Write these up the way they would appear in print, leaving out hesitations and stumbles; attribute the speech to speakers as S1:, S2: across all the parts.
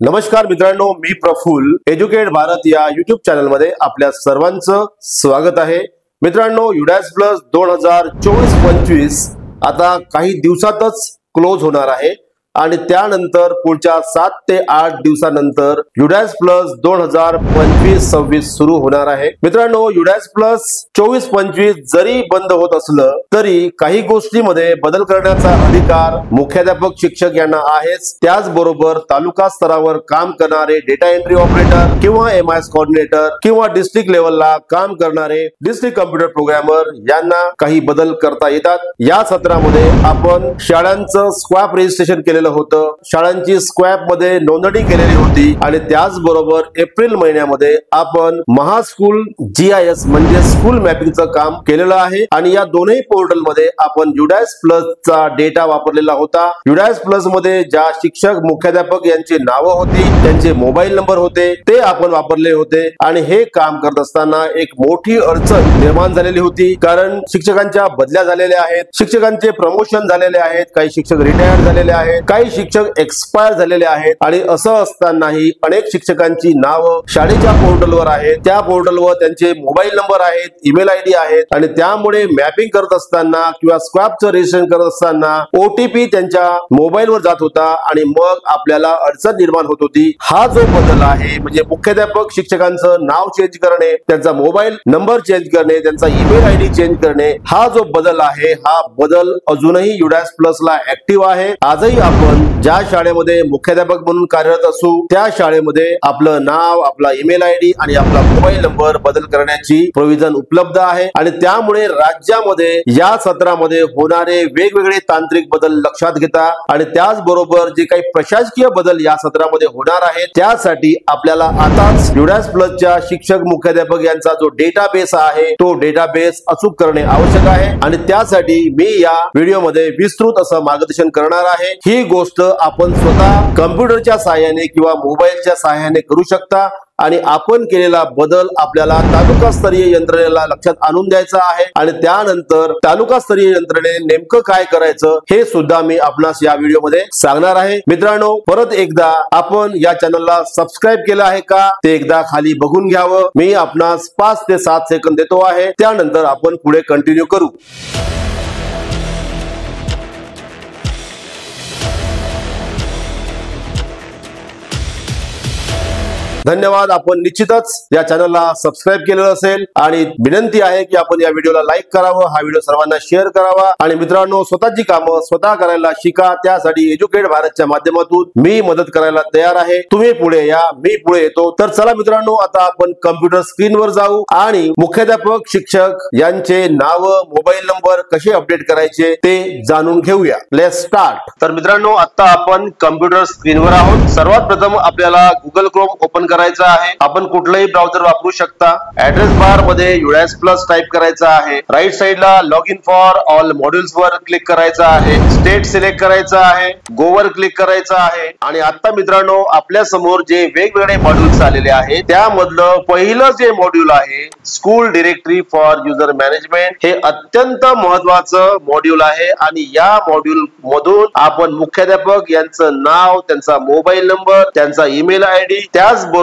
S1: नमस्कार मित्रांनो, मी प्रफुल्ल एज्युकेट भारत या युट्यूब चॅनल मध्ये आपल्या सर्वांचं स्वागत आहे। मित्रांनो, युडॅस प्लस 2024-25 आता काही दिवसातच क्लोज होणार आहे आणि त्यानंतर पुढच्या 7 ते 8 दिवसानंतर युडॅस प्लस 2025-26 सुरू होणार आहे। मित्रांनो, युडॅस प्लस 24-25 जरी बंद होत असलं तरी काही गोष्टींमध्ये बदल करण्याचा अधिकार मुख्याध्यापक शिक्षक यांना आहेच। त्याचबरोबर तालुका स्तरावर काम करणारे डेटा एंट्री ऑपरेटर किंवा एमआयएस कोऑर्डिनेटर किंवा डिस्ट्रिक्ट लेवलला काम करणारे डिस्ट्रिक्ट कम्प्युटर प्रोग्रामर यांना काही बदल करता येतात। या सत्रामध्ये आपण शाळांचं स्क्रॅप रजिस्ट्रेशन केलेलं होतं, शाळांची स्क्रॅप मध्ये नोंदणी केलेली होती आणि त्याचबरोबर एप्रिल महिन्यामध्ये आपण महास्कूल GIS म्हणजे स्कूल मॅपिंगचं काम केलेलं आहे आणि या दोन्ही पोर्टल मध्ये आपण युडॅस प्लस चा डेटा वापरलेला होता। युडॅस प्लस मध्ये ज्या शिक्षक मुख्याध्यापक यांची नावं होती, त्यांचे मोबाईल नंबर होते, ते आपण वापरले होते आणि हे काम करत असताना एक मोठी अडचण निर्माण झालेली होती, कारण शिक्षकांच्या बदल्या झालेल्या आहेत, शिक्षकांचे प्रमोशन झालेले आहेत, काही शिक्षक रिटायर्ड झालेले आहेत, काही शिक्षक एक्सपायर झालेले आहेत आणि असं असतानाही अनेक शिक्षकांची नावं शाळेच्या पोर्टलवर आहेत, त्या पोर्टलवर त्यांचे मोबाईल नंबर आहेत, ईमेल आयडी आहेत आणि त्यामुळे मॅपिंग करत असताना किंवा स्क्रॅपचं रजिस्ट्रेशन करत असताना OTP त्यांच्या मोबाईलवर जात होता आणि मग आपल्याला अडचण निर्माण होत होती। हा जो बदल आहे म्हणजे मुख्याध्यापक शिक्षकांचं नाव चेंज करणे, त्यांचा मोबाईल नंबर चेंज करणे, त्यांचा ईमेल आयडी चेंज करणे, हा जो बदल आहे हा बदल अजूनही युडॅस प्लसला ऍक्टिव्ह आहे। आजही आपण ज्या शाळेमध्ये मुख्याध्यापक म्हणून कार्यरत असू त्या शाळेमध्ये आपलं नाव, आपला ईमेल आयडी आणि आपला मोबाईल नंबर बदल करण्याची प्रोव्हिजन उपलब्ध आहे आणि त्यामुळे राज्यामध्ये या सत्रामध्ये होणारे वेगवेगळे तांत्रिक बदल लक्षात घेता आणि त्याचबरोबर जे काही प्रशासकीय बदल या सत्रामध्ये होणार आहेत त्यासाठी आपल्याला आताच युडॅस प्लसच्या शिक्षक मुख्याध्यापक यांचा जो डेटाबेस आहे तो डेटाबेस अचूक करणे आवश्यक आहे आणि त्यासाठी मी या व्हिडिओमध्ये विस्तृत असं मार्गदर्शन करणार आहे। ही गोष्ट आपण स्वतः कम्प्युटरच्या सहाय्याने किंवा मोबाईलच्या सहाय्याने करू शकता आणि आपण केलेला बदल आपल्याला तालुकास्तरीय यंत्रणेला लक्षात आणून द्यायचा आहे आणि त्यानंतर तालुकास्तरीय यंत्रणेने नेमकं काय करायचं हे सुद्धा मी आपणास या व्हिडिओमध्ये सांगणार आहे। मित्रांनो, परत एकदा आपण या चॅनलला सबस्क्राईब केलं आहे का ते एकदा खाली बघून घ्यावं। मी आपणास 5 ते 7 सेकंद देतो आहे, त्यानंतर आपण पुढे कंटिन्यू करू। धन्यवाद। आपण निश्चितच या चॅनलला सबस्क्राईब केलेलं असेल आणि विनंती आहे की आपण या व्हिडिओला लाईक करावं, हा व्हिडिओ सर्वांना शेअर करावा आणि मित्रांनो, स्वतःची कामं स्वतः करायला शिका। त्यासाठी एज्युकेट भारतच्या माध्यमातून मी मदत करायला तयार आहे। तुम्ही पुढे या, मी पुढे येतो। तर चला मित्रांनो, आता आपण कम्प्युटर स्क्रीनवर जाऊ आणि मुख्याध्यापक शिक्षक यांचे नाव, मोबाईल नंबर कसे अपडेट करायचे ते जाणून घेऊया। Let's start. तर मित्रांनो, आता आपण कम्प्युटर स्क्रीनवर आहोत। सर्वात प्रथम आपल्याला गुगल क्रोम ओपन करायचा आहे। आपण कुठलाही ब्राउझर वापरू शकता। ऍड्रेस बार मध्ये युडॅस प्लस टाइप करायचा आहे। राइट साइडला log in for all modules वर क्लिक करायचा आहे। स्टेट सिलेक्ट करायचा आहे, गो वर क्लिक करायचा आहे आणि आता मित्रांनो, आपल्या समोर जे वेगवेगळे मॉड्यूल्स आलेले आहेत त्यामधलं पहिलं जे मॉड्यूल आहे school directory for user management, हे अत्यंत महत्त्वाचं मॉड्यूल आहे आणि या मॉड्यूल मधून आपण मुख्याध्यापक यांचं नाव, त्यांचा मोबाईल नंबर, त्यांचा ईमेल आयडी, त्याचबरोबर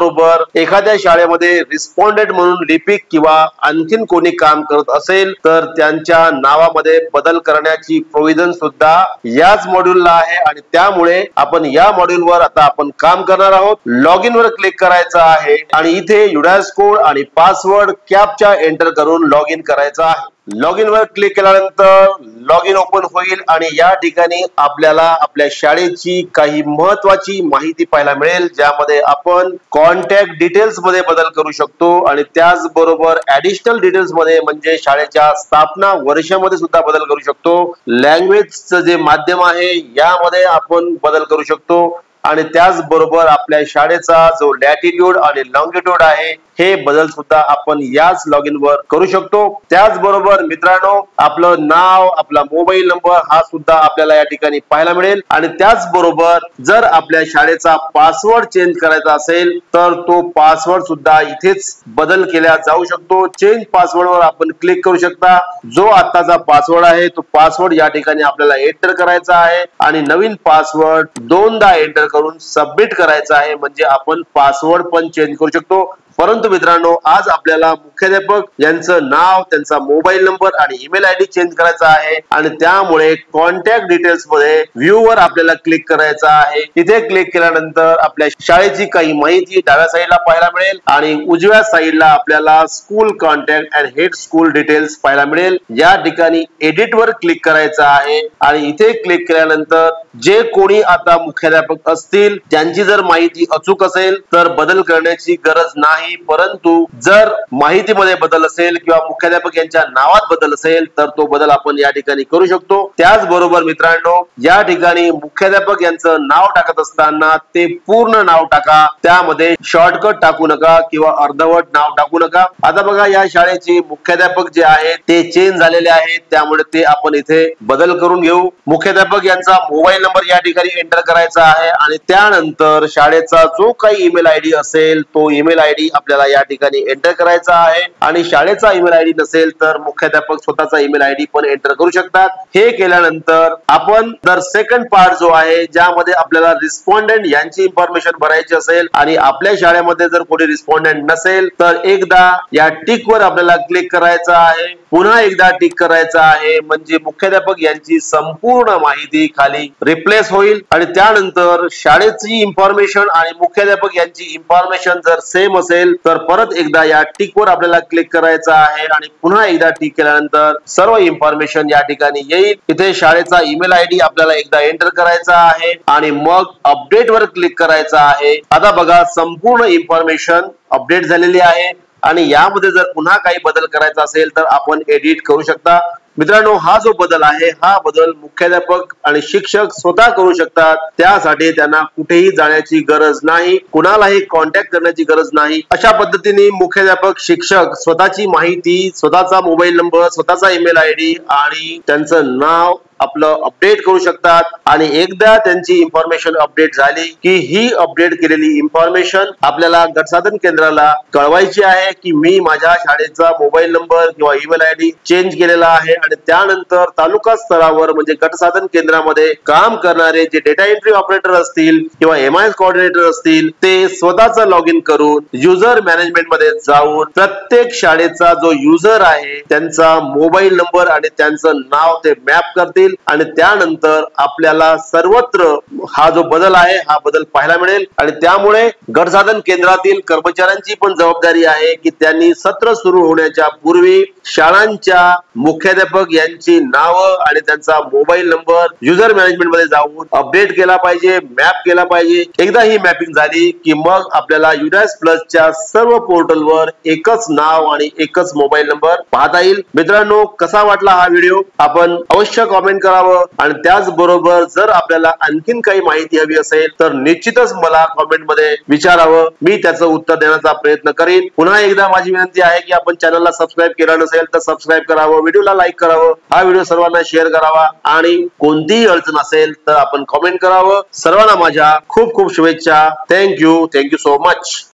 S1: एखाद्या शाळेमध्ये रिस्पॉन्डेंट म्हणून लिपिक किंवा आणखीन कोणी काम करत असेल तर त्यांच्या नावामध्ये बदल करण्याची प्रोव्हिजन सुद्धा याच मॉड्यूलला आहे आणि त्यामुळे आपण या मॉड्यूलवर आता आपण काम करणार आहोत। लॉग इन वर क्लिक करायचं आहे आणि इथे युडॅस कोड आणि पासवर्ड कॅप्चा एंटर करून लॉग इन करायचा आहे। लॉग इन वर क्लिक केल्यानंतर लॉग इन ओपन होईल आणि या ठिकाणी आपल्याला आपल्या शाळेची काही महत्वाची माहिती पाहायला मिळेल, ज्यामध्ये आपण कॉन्टॅक्ट डिटेल्स मध्ये बदल करू शकतो आणि त्याचबरोबर ऍडिशनल डिटेल्स मध्ये म्हणजे शाळेच्या स्थापना वर्षामध्ये सुद्धा बदल करू शकतो। लँग्वेजचं जे माध्यम आहे यामध्ये आपण बदल करू शकतो आणि त्याचबरोबर आपल्या शाळेचा जो लॅटिट्यूड आणि लॉंगिट्यूड आहे हे बदल सुद्धा आपण याच लॉग इन वर करू शकतो। त्याचबरोबर मित्रांनो, आपलं नाव, आपला मोबाईल नंबर हा सुद्धा आपल्याला या ठिकाणी पाहायला मिळेल आणि त्याचबरोबर जर आपल्या शाळेचा पासवर्ड चेंज करायचा असेल तर तो पासवर्ड सुद्धा इथेच बदल केला जाऊ शकतो। चेंज पासवर्ड वर आपण क्लिक करू शकता। जो आताचा पासवर्ड आहे तो पासवर्ड या ठिकाणी आपल्याला एंटर करायचा आहे आणि नवीन पासवर्ड 2दा एंटर करून सबमिट करायचं आहे, म्हणजे आपण पासवर्ड पण चेंज करू शकतो। परंतु मित्रांनो, आज आपल्याला मुख्याध्यापक यांचं नाव, त्यांचा मोबाईल नंबर आणि ईमेल आयडी चेंज करायचा आहे आणि त्यामुळे कॉन्टॅक्ट डिटेल्स मध्ये व्ह्यू वर आपल्याला क्लिक करायचं आहे। तिथे क्लिक केल्यानंतर आपल्या शाळेची काही माहिती डाव्या साईडला पाहायला मिळेल आणि उजव्या साईडला आपल्याला school contact and head school details पाहायला मिळेल। या ठिकाणी एडिट वर क्लिक करायचं आहे आणि इथे क्लिक केल्यानंतर जे कोणी आता मुख्याध्यापक असतील त्यांची जर माहिती अचूक असेल तर बदल करण्याची गरज नाही, परंतु जर माहितीमध्ये बदल असेल किंवा मुख्याध्यापक यांच्या नावात बदल असेल तर तो बदल आपण या ठिकाणी करू शकतो। त्याचबरोबर मित्रांनो, या ठिकाणी मुख्याध्यापक यांचं नाव टाकत असताना ते पूर्ण नाव टाका, त्यामध्ये शॉर्टकट टाकू नका किंवा अर्धवट नाव टाकू नका। आता बघा, या शाळेचे मुख्याध्यापक जे आहेत ते चेंज झालेले आहेत, त्यामुळे ते आपण इथे बदल करून घेऊ। मुख्याध्यापक यांचा मोबाईल नंबर या ठिकाणी एंटर करायचा आहे आणि त्यानंतर शाळेचा जो काही ईमेल आयडी असेल तो ईमेल आयडी आपल्याला या ठिकाणी एंटर करायचा आहे आणि शाळेचा ईमेल आयडी नसेल तर मुख्याध्यापक स्वतःचा ईमेल आयडी पण एंटर करू शकतात। हे केल्यानंतर आपण तर सेकंड पार्ट जो आहे ज्यामध्ये आपल्याला रिस्पॉन्डंट यांची इन्फॉर्मेशन भरायची असेल आणि आपल्या शाळेमध्ये जर कोणी रिस्पॉन्डंट नसेल तर एकदा या टिक वर आपल्याला क्लिक करायचं आहे, पुन्हा एकदा टिक करायचं आहे, म्हणजे मुख्याध्यापक यांची संपूर्ण माहिती खाली रिप्लेस होईल आणि त्यानंतर शाळेची इन्फॉर्मेशन आणि मुख्याध्यापक यांची इन्फॉर्मेशन जर सेम असेल तर परत एकदा या टिक वर आपल्याला क्लिक करायचं आहे आणि पुन्हा एकदा टिक केल्यानंतर सर्व इन्फॉर्मेशन या ठिकाणी येईल। इथे शाळेचा ईमेल आयडी आपल्याला एकदा एंटर करायचा आहे आणि मग अपडेट वर क्लिक करायचं आहे। आता बघा, संपूर्ण इन्फॉर्मेशन अपडेट झालेली आहे आणि यामध्ये जर पुन्हा काही बदल करायचा असेल तर आपण एडिट करू शकता। मित्रांनो, हा जो बदल आहे हा बदल मुख्याध्यापक आणि शिक्षक स्वतः करू शकतात, त्यासाठी त्यांना कुठेही जाण्याची गरज नाही, कुणालाही कॉन्टॅक्ट करण्याची गरज नाही। अशा पद्धतीने मुख्याध्यापक शिक्षक स्वतःची माहिती, स्वतःचा मोबाईल नंबर, स्वतःचा ईमेल आयडी आणि त्यांचं नाव आपलं अपडेट करू शकतात आणि एकदा त्यांची इन्फॉर्मेशन अपडेट झाली की ही अपडेट केलेली इन्फॉर्मेशन आपल्याला गटसाधन केंद्राला कळवायची आहे की मी माझ्या शाळेचा मोबाईल नंबर किंवा ईमेल आयडी चेंज केलेला आहे आणि त्यानंतर तालुका स्तरावर म्हणजे गटसाधन केंद्रामध्ये काम करणारे जे डेटा एंट्री ऑपरेटर असतील किंवा MIS कोऑर्डिनेटर असतील ते स्वतःचा लॉग इन करून युजर मॅनेजमेंट मध्ये जाऊन प्रत्येक शाळेचा जो युजर आहे त्यांचा मोबाईल नंबर आणि त्यांचं नाव ते मॅप करतील आणि त्यानंतर आपल्याला सर्वत्र हा जो बदल आहे हा बदल पाहायला मिळेल आणि त्यामुळे गटसाधन केंद्रातील कर्मचाऱ्यांची पण जबाबदारी आहे की त्यांनी सत्र सुरू होण्याच्या पूर्वी शाळांच्या मुख्याध्यापक यांची नावं आणि त्यांचा मोबाईल नंबर युजर मॅनेजमेंट मध्ये जाऊन अपडेट केला पाहिजे, मॅप केला पाहिजे। एकदा ही मॅपिंग झाली की मग आपल्याला युडॅस प्लसच्या सर्व पोर्टलवर एकच नाव आणि एकच मोबाईल नंबर पाहता येईल। मित्रांनो, कसा वाटला हा व्हिडिओ आपण अवश्य कमेंट करावं आणि त्याचबरोबर जर आपल्याला आणखीन काही माहिती हवी असेल तर निश्चितच मला कमेंट मध्ये विचारावं, मी त्याचं उत्तर देण्याचा प्रयत्न करीन। पुन्हा एकदा माझी विनंती आहे की आपण चॅनलला सबस्क्राईब केलं नसेल तर सबस्क्राईब करावं, व्हिडिओला लाईक करावं, हा व्हिडिओ सर्वांना शेअर करावा आणि कोणतीही अडचण असेल तर आपण कमेंट करावं। सर्वांना माझ्या खूप खूप शुभेच्छा। Thank you so much.